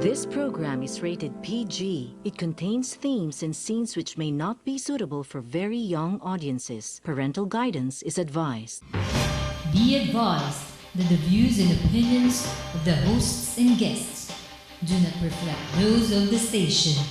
This program is rated PG. It contains themes and scenes which may not be suitable for very young audiences. Parental guidance is advised. Be advised that the views and opinions of the hosts and guests do not reflect those of the station.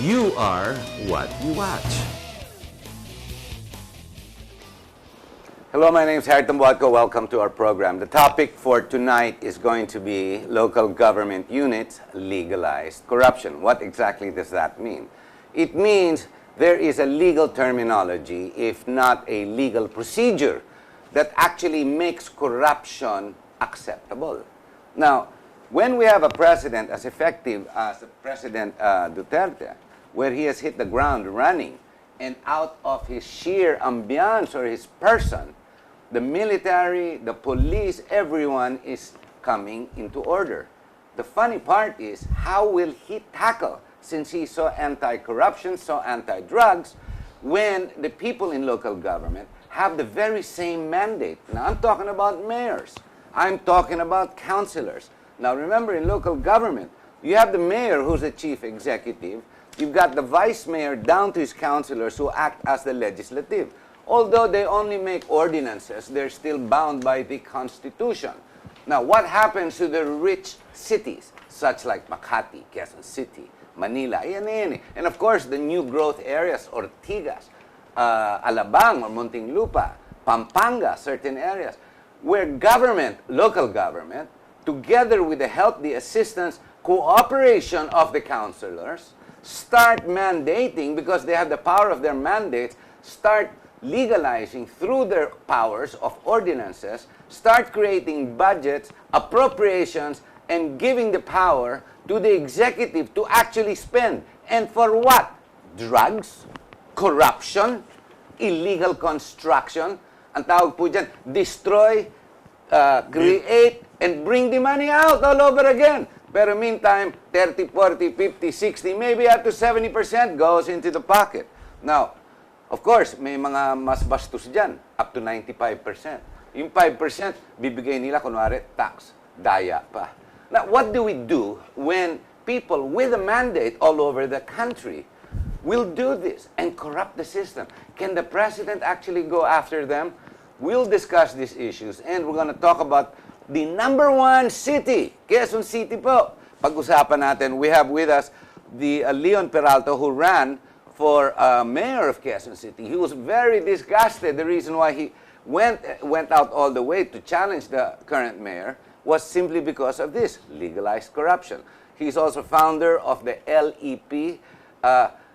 You are what you watch. Hello, my name is Harry Tambuatco. Welcome to our program. The topic for tonight is going to be local government units legalized corruption. What exactly does that mean? It means there is a legal terminology, if not a legal procedure, that actually makes corruption acceptable. Now, when we have a president as effective as President Duterte, where he has hit the ground running, and out of his sheer ambiance or his person, the military, the police, everyone is coming into order. The funny part is, how will he tackle, since he's so anti-corruption, so anti-drugs, when the people in local government have the very same mandate? Now, I'm talking about mayors. I'm talking about councilors. Now, remember, in local government, you have the mayor who's the chief executive. You've got the vice mayor down to his councilors who act as the legislative. Although they only make ordinances, they're still bound by the Constitution. Now, what happens to the rich cities, such like Makati, Quezon City, Manila, and of course, the new growth areas, Ortigas, Alabang or Muntinlupa, Pampanga, certain areas, where government, local government, together with the help, the assistance, cooperation of the councilors, start mandating, because they have the power of their mandates, start legalizing through their powers of ordinances, start creating budgets, appropriations, and giving the power to the executive to actually spend. And for what? Drugs, corruption, illegal construction, ang tawag po dyan, destroy, create, and bring the money out all over again. Pero meantime, 30, 40, 50, 60, maybe up to 70% goes into the pocket. Now, of course, may mga mas bastos dyan, up to 95%. Yung 5%, bibigay nila, kunwari, tax, daya pa. Now, what do we do when people with a mandate all over the country will do this and corrupt the system? Can the president actually go after them? We'll discuss these issues, and we're going to talk about the number one city, Quezon City po. Pag-usapan natin, we have with us the Leon Peralta, who ran for mayor of Quezon City. He was very disgusted. The reason why he went out all the way to challenge the current mayor was simply because of this, legalized corruption. He's also founder of the LEP,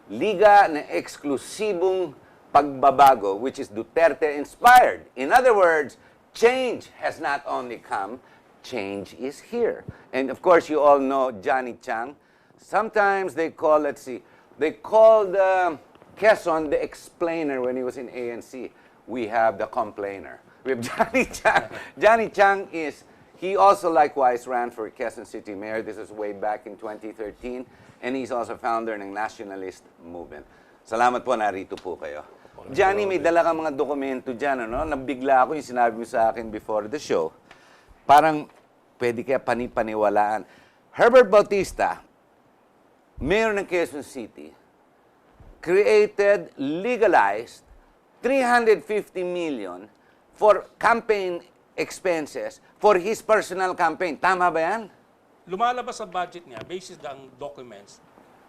Liga na Eksklusibong Pagbabago, which is Duterte-inspired. In other words, change has not only come, change is here. And of course, you all know Johnny Chang. Sometimes they call, they called Quezon the explainer when he was in ANC. We have the complainer. We have Johnny Chang. Johnny Chang he also likewise ran for Quezon City Mayor. This is way back in 2013. And he's also founder ng nationalist movement. Salamat po, narito po kayo. Johnny, may dala kang mga dokumento dyan, ano? Nabigla ako yung sinabi mo sa akin before the show. Parang pwede kaya panipaniwalaan. Herbert Bautista, mayor ng Quezon City, created, legalized 350 million for campaign expenses for his personal campaign. Tama ba yan? Lumalabas sa budget niya, basis ang documents,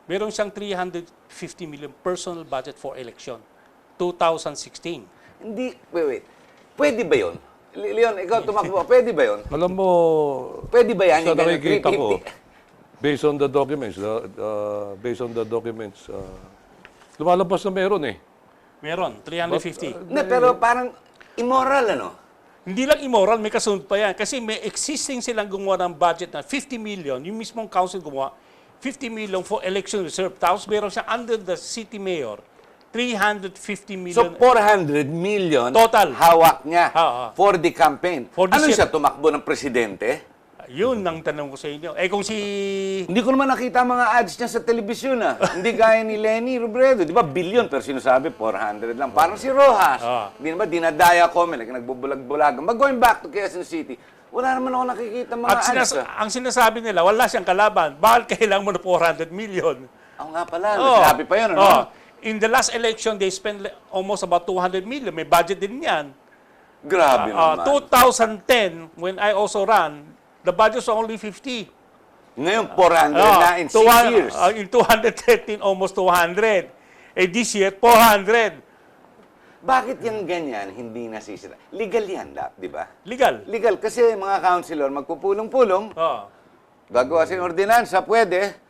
meron siyang 350 million personal budget for election. 2016. Hindi, wait. Pwede ba yun? Leon, ikaw tumakbo. Pwede ba yun? Alam mo, Pwede ba yan? sa Yung ganun, nakikita ko, 350? based on the documents, lumalabas na meron eh. Meron, 350. Hindi, pero parang immoral, ano? Hindi lang immoral, may kasunod pa yan. Kasi may existing silang gumawa ng budget na 50 million, yung mismong council gumawa, 50 million for election reserve. Tapos meron siya under the city mayor, 350 million. So, 400 million Total. hawak niya For for the campaign. For this Ano year. siya, tumakbo ng presidente? Yun ang tanong ko sa inyo. Eh kung si... Hindi ko naman nakita mga ads niya sa telebisyon, ah. Hindi gaya ni Lenny Robredo. Di ba, billion, pero sinasabi, 400 lang. Parang si Rojas. Hindi naman, dinadaya ko, like, nagbubulag-bulag. But going back to Quezon City, wala naman ako nakikita mga ads. Ang sinasabi nila, wala siyang kalaban. Bakit kailangan mo na 400 million? Oo nga pala, sinabi pa yun, ano? In the last election, they spent almost about 200 million. May budget din yan. Grabe naman. 2010, when I also ran, the budget was only 50. Ngayon, 400 na in 6 years. In 2013, almost 200. Eh, this year, 400. Bakit yung ganyan hindi nasisira? Legal yan, di ba? Legal. Legal, kasi mga councilor, magpupulong-pulong, gagawa sa ordinansa, pwede.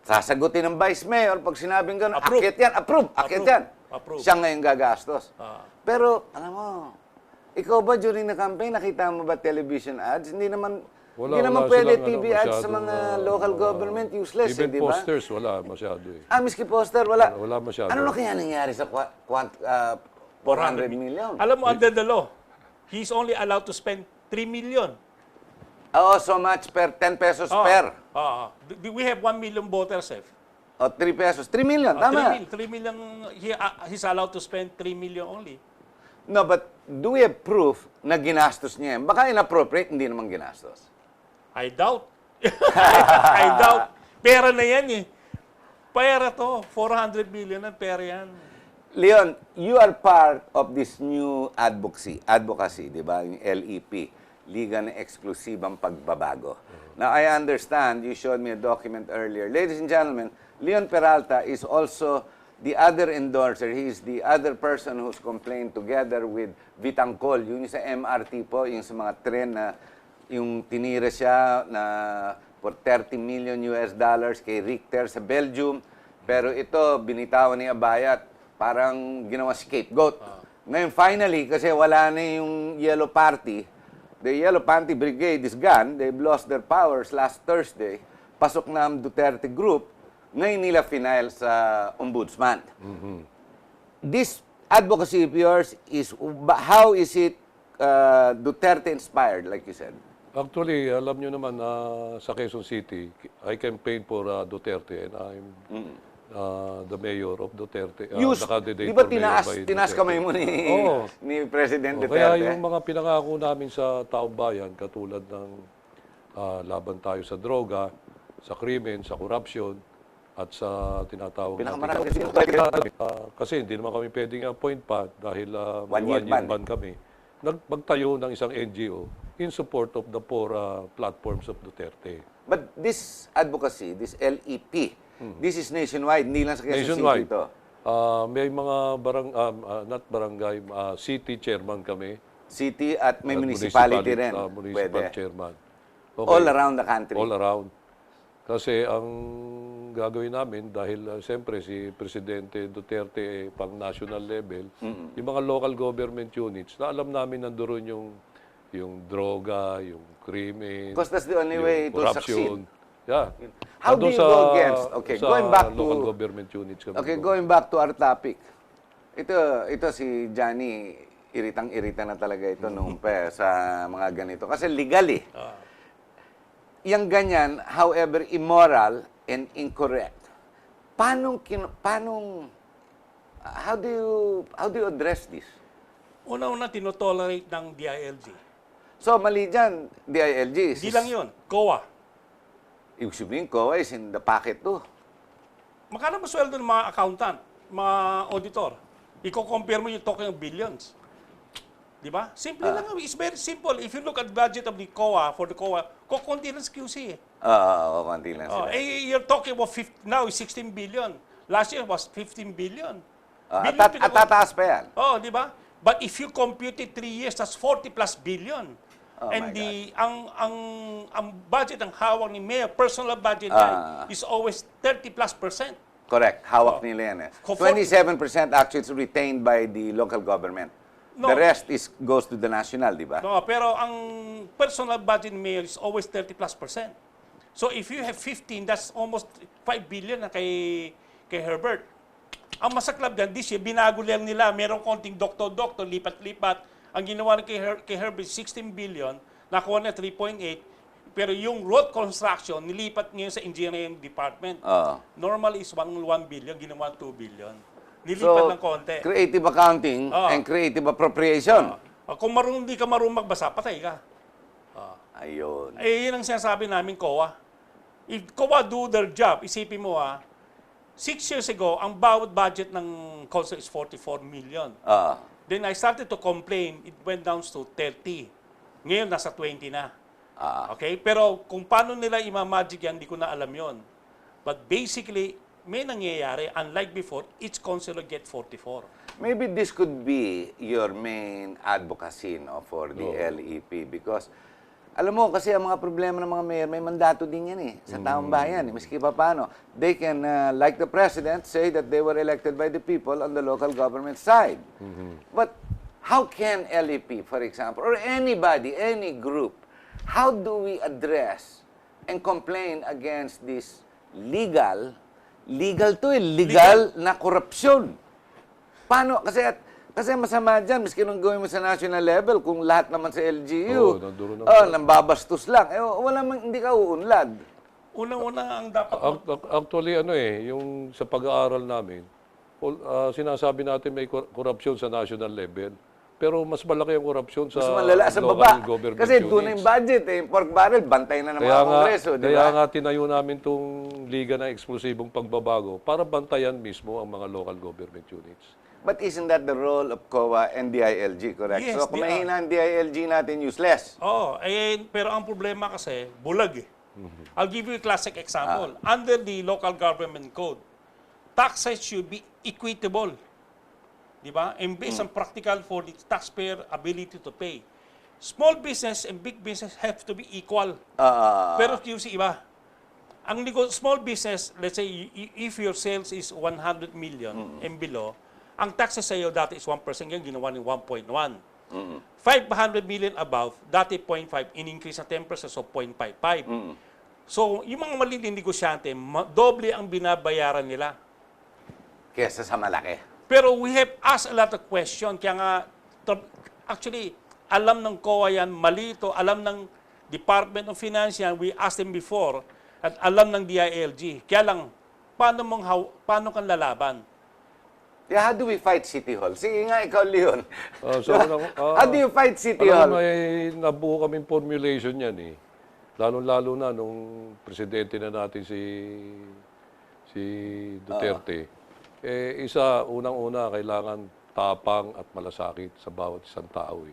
Sasagutin ng vice mayor, pag sinabing gano'n, Approve. akit yan, approve, akit yan. Approve. Siya ngayon gagastos. Pero, alam mo, ikaw ba during the campaign, nakita mo ba television ads? Hindi naman pwede silang, TV ads sa mga local government, useless, even di ba? posters, wala masyado eh. Miski poster, wala. Wala masyado. Ano na kaya nangyari sa 400 million? Alam mo, under the law, he's only allowed to spend 3 million. Oo, so much per 10 pesos per. We have 1 million voters, eh. O, 3 pesos. 3 million, tama. 3 million, he's allowed to spend 3 million only. No, but do we have proof na ginastos niya yan? Baka inappropriate, hindi naman ginastos. I doubt. I doubt. Pera na yan eh. Pera to. 400 million na pera yan. Leon, you are part of this new advocacy, di ba? Yung LEP, Liga ng Eksklusibang Pagbabago. Now, I understand, you showed me a document earlier. Ladies and gentlemen, Leon Peralta is also the other endorser. He is the other person who's complained together with Vitangkol. Yun sa MRT po, yung sa mga tren na yung tinira siya na for 30 million US dollars kay Richter sa Belgium. Pero ito, binitawan ni Abayat, parang ginawa scapegoat. Ngayon, finally, kasi wala na yung Yellow Party, the Yellow Panty Brigade is gone. They've lost their powers last Thursday. Pasok na ang Duterte Group. Ngayon nila final sa ombudsman. This advocacy of yours is, how is it Duterte-inspired, like you said? Actually, alam nyo naman na sa Quezon City, I campaign for Duterte and I'm the mayor of Duterte. The candidate di ba for mayor by tinaas Duterte. kamay mo ni President Kaya Duterte? yung mga pinangako namin sa taong bayan, katulad ng laban tayo sa droga, sa krimen, sa korupsyon, at sa tinatawag Pinakamarami kasi hindi naman kami pwedeng appoint pa dahil may One-year one-year ban. ban kami. Magtayo ng isang NGO in support of the four platforms of Duterte. But this advocacy, this LEP, this is nationwide, hindi lang sa Quezon City Nationwide. ito. May mga not barangay, city chairman kami. City at may at municipality rin. Municipal Pwede. chairman. All around the country. All around. Kasi ang gagawin namin, dahil siyempre si Presidente Duterte pang national level, yung mga local government units, na alam namin nandoon yung droga, yung krimen, Because that's the only yung way to corruption. succeed. Yeah. How do Nandun you go against? Okay, sa going back to local government units kami. Okay, going back to our topic. Ito si Johnny, iritang-irita na talaga ito nung sa mga ganito. Kasi legal eh. Yang ganyan, however immoral and incorrect. How do you address this? Una-una, tinotolerate ng DILG. So, mali dyan, DILG. Hindi lang yun. COA. Ibig sabihin, COA is in the packet too. Magkano ba sweldo ng mga accountant, mga auditor? Iko-compare mo yung talking of billions. Di ba? Simple lang. It's very simple. If you look at budget of the COA, for the COA, kukunti lang sa QC. Konti lang sila. You're talking about now is 16 billion. Last year was 15 billion. At tataas pa yan. Di ba? But if you compute it 3 years, that's 40 plus billion. Oh And my ang budget ang hawak ni Mayor, personal budget niya, is always 30+%. Correct. Hawak nila yan eh. 27% actually is retained by the local government. No. The rest goes to the national, di ba? No, pero ang personal budget ni Mayor is always 30+%. So if you have 15, that's almost 5 billion na kay Herbert. Ang masaklap dyan, this year, binago lang nila. Merong konting doktor-doktor, lipat-lipat. Ang ginawa kay Herbert, 16 billion, nakuha na 3.8. Pero yung road construction, nilipat ngayon sa engineering department. Normal is 1 billion, ginawa 2 billion. Nilipat ng konti. Creative accounting and creative appropriation. Kung hindi ka marunong magbasa, patay ka. Ayun. Eh, yun ang sinasabi namin, COA. If COA do their job, isipin mo 6 years ago, ang bawat budget ng council is 44 million. Then I started to complain, it went down to 30. Ngayon, nasa 20 na. Okay? Pero kung paano nila imamagic yan, hindi ko na alam yon. But basically, may nangyayari. Unlike before, each councilor get 44. Maybe this could be your main advocacy for the LEP because alam mo, kasi ang mga problema ng mga mayor, may mandato din yan sa taong bayan. Maski pa paano. They can, like the president, say that they were elected by the people on the local government side. But how can LEP, for example, or anybody, any group, how do we address and complain against this legal na korupsyon? Paano? Kasi masama dyan, miski nung gawin mo sa national level, kung lahat naman sa LGU, nambabastos lang, hindi ka uunlad. Unang-una ang dapat... Actually, yung sa pag-aaral namin, sinasabi natin may korupsyon sa national level. Pero mas malaki ang korupsyon sa mas malala sa local baba. government Kasi units. doon na yung budget. Pork barrel, bantay na ng mga kongreso. Kaya nga tinayo namin itong Liga ng Eksklusibong Pagbabago para bantayan mismo ang mga local government units. But isn't that the role of COA and DILG, correct? Yes, so kung mahina ang DILG natin, useless. Pero ang problema kasi, bulag I'll give you a classic example. Under the local government code, taxes should be equitable. Diba? And based on practical for the taxpayer ability to pay. Small business and big business have to be equal. Pero yung iba, ang small business, let's say, if your sales is 100 million and below, ang taxes sa iyo dati is 1%, yan ginawa ng 1.1. 500 million above, dati 0.5, in-increase na 10%, so 0.55. So, yung mga maliliit negosyante, doble ang binabayaran nila. Kesa sa malaki. Pero we have asked a lot of questions. Kaya nga, actually, alam ng COA yan, mali ito, alam ng Department of Finance yan, we asked them before, at alam ng DILG. Kaya lang, paano kang lalaban? Yeah, how do we fight City Hall? Sige nga, ikaw, Leon. How do you fight City Hall? May nabuo kaming formulation yan Lalo-lalo na nung presidente na natin si Duterte. Unang-una, kailangan tapang at malasakit sa bawat isang tao.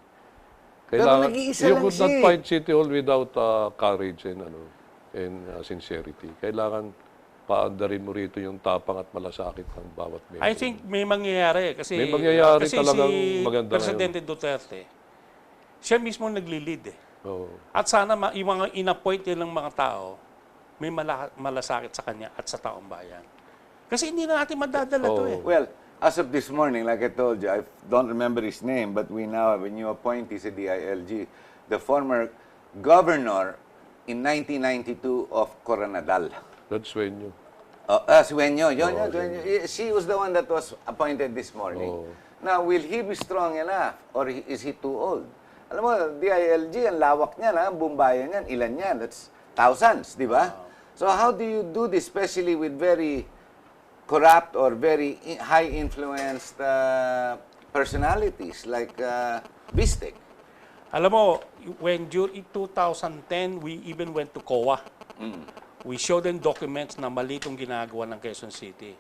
Kailangan, you could not fight City Hall without courage and sincerity. Kailangan paandarin mo rito yung tapang at malasakit ng bawat member. I think may mangyayari. Kasi talagang maganda Presidente Duterte, siya mismo nagli-lead Oh. At sana yung mga in-appoint ng mga tao, may malasakit sa kanya at sa taong bayan. Kasi hindi na natin madadala to Well, as of this morning, like I told you, I don't remember his name, but we now have a new appointee sa DILG, the former governor in 1992 of Coronadal. That's Sueño. Sueño. She was the one that was appointed this morning. Now, will he be strong enough or is he too old? Alam mo, DILG, ang lawak niyan, ang bumbayan niyan, ilan yan? That's thousands, di ba? So how do you do this, especially with very corrupt or very high-influenced personalities like Bistek? Alam mo, when during 2010, we even went to COA. We showed them documents na mali itong ginagawa ng Quezon City.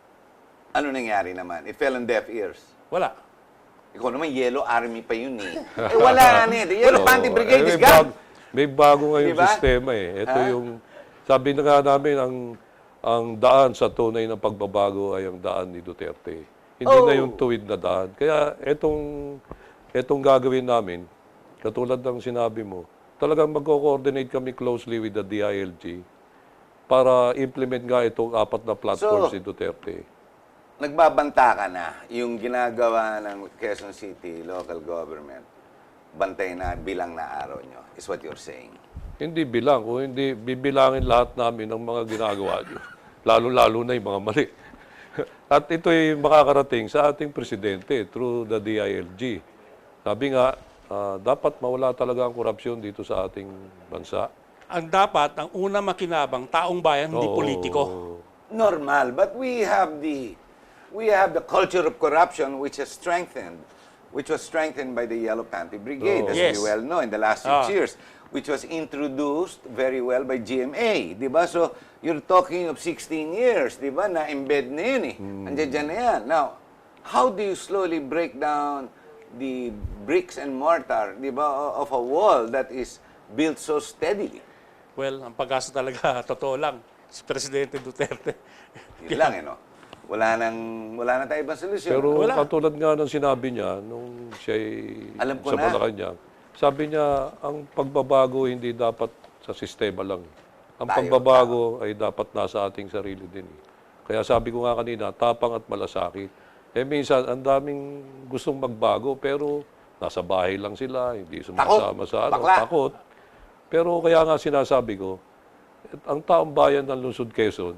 Ano nangyari naman? It fell on deaf ears. Wala. Ikaw naman, Yellow Army pa yun wala The Yellow Panty Brigade is gone. May bago ngayong sistema Ito yung, sabi na nga namin, ang daan sa tunay ng pagbabago ay ang daan ni Duterte. Hindi na yung tuwid na daan. Kaya itong itong gagawin namin, katulad ng sinabi mo, talagang magko-coordinate kami closely with the DILG para implement nga itong 4 na platforms So, ni Duterte. Nagbabanta ka na yung ginagawa ng Quezon City local government, bantay na bilang na araw nyo, is what you're saying. Hindi bilang, kung hindi bibilangin lahat namin ng mga ginagawa nyo. Lalo-lalo na yung mga mali. At ito'y makakarating sa ating presidente through the DILG. Sabi nga, dapat mawala talaga ang korupsyon dito sa ating bansa. Ang dapat, ang una makinabang, taong bayan, hindi Oo. politiko. Normal, but we have the culture of corruption which was strengthened by the Yellow Panty Brigade, as Yes. we well know, in the last 6 years, which was introduced very well by GMA, di ba? So, you're talking of 16 years, di ba, na embed na yun eh. Andiyan dyan na yan. Now, how do you slowly break down the bricks and mortar, di ba, of a wall that is built so steadily? Well, ang pag-asa talaga, totoo lang, si Presidente Duterte. Yun lang, eh, no? Wala na tayong ibang solusyon. Pero Wala. katulad nga ng sinabi niya nung siya'y Alam ko sa na. Malacanang, sabi niya, ang pagbabago hindi dapat sa sistema lang. Ang Tayo, pagbabago ay dapat nasa ating sarili din. Kaya sabi ko nga kanina, tapang at malasakit. Eh minsan, ang daming gustong magbago, pero nasa bahay lang sila, hindi sumasama sa Bakla. takot. Pero kaya nga sinasabi ko, ang taong bayan ng Lungsod Quezon,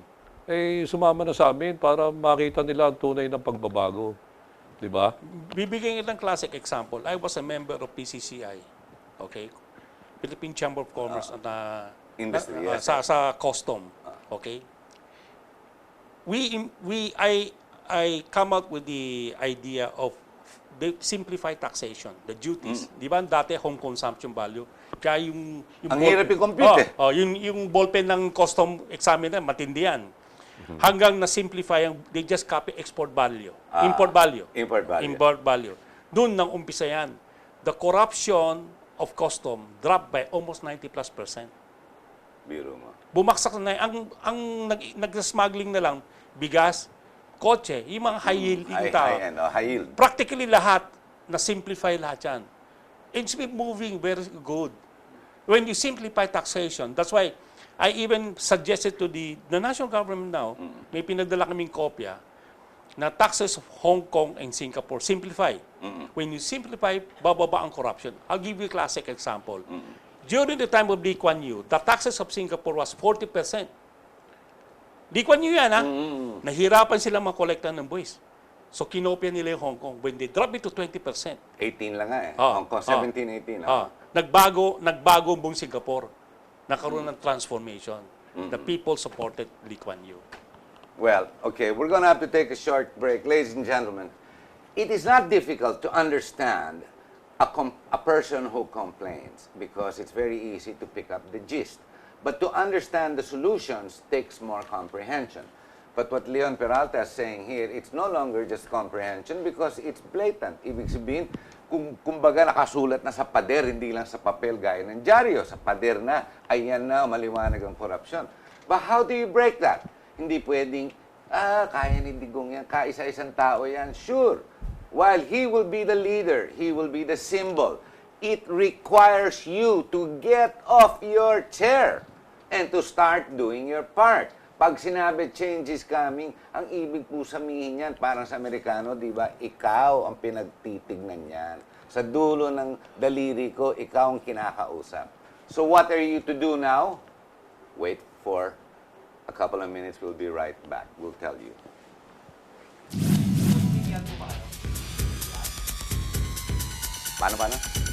eh sumama na sa amin para makita nila ang tunay ng pagbabago. Di ba? Bibigyan kita ng classic example. I was a member of PCCI, okay? Philippine Chamber of Commerce at Industry, yes. sa custom, okay? I come out with the idea of the simplified taxation, the duties. Di ba dati home consumption value? Kaya yung Ang hirap i-compute eh. yung ballpen ng custom examiner, matindi yan. Hanggang na-simplify yung, they just copy export value. Import value. Import value. Import value. Doon nang umpisa yan. The corruption of custom dropped by almost 90+%. Biro mo. Bumaksak na ang nag-smuggling na lang, bigas, kotse, yung mga high yield yung tao. High yield. Practically lahat, na-simplify lahat yan. It's been moving very good. When you simplify taxation, that's why I even suggested to the national government now, may pinagdala kaming kopya, na taxes of Hong Kong and Singapore, simplify. When you simplify, bababa ang corruption. I'll give you a classic example. During the time of Lee Kuan Yew, the taxes of Singapore was 40%. Lee Kuan Yew yan, ha? Nahirapan sila makolekta ng buwis. So, kinopya nila yung Hong Kong. When they drop it to 20%. 18 lang nga eh. Ah, Hong Kong, 17, 18. Nagbago buong Singapore. Nakaroon ng transformation. The people supported Lee Kuan Yew. Well, okay, we're going to have to take a short break. Ladies and gentlemen, it is not difficult to understand a person who complains because it's very easy to pick up the gist. But to understand the solutions takes more comprehension. But what Leon Peralta is saying here, it's no longer just comprehension because it's blatant. Ibig sabihin, kumbaga nakasulat na sa pader, hindi lang sa papel gaya ng dyaryo. Sa pader na, ayan na, maliwanag ang korupsyon. But how do you break that? Hindi pwedeng, kaya ni Digong yan, kaisa-isang tao yan. Sure, while he will be the leader, he will be the symbol, it requires you to get off your chair and to start doing your part. Pag sinabi change is coming, ang ibig po sabihin yan, parang sa Amerikano, di ba, ikaw ang pinagtitignan yan. Sa dulo ng daliri ko, ikaw ang kinakausap. So what are you to do now? Wait for a couple of minutes. We'll be right back. We'll tell you. Paano?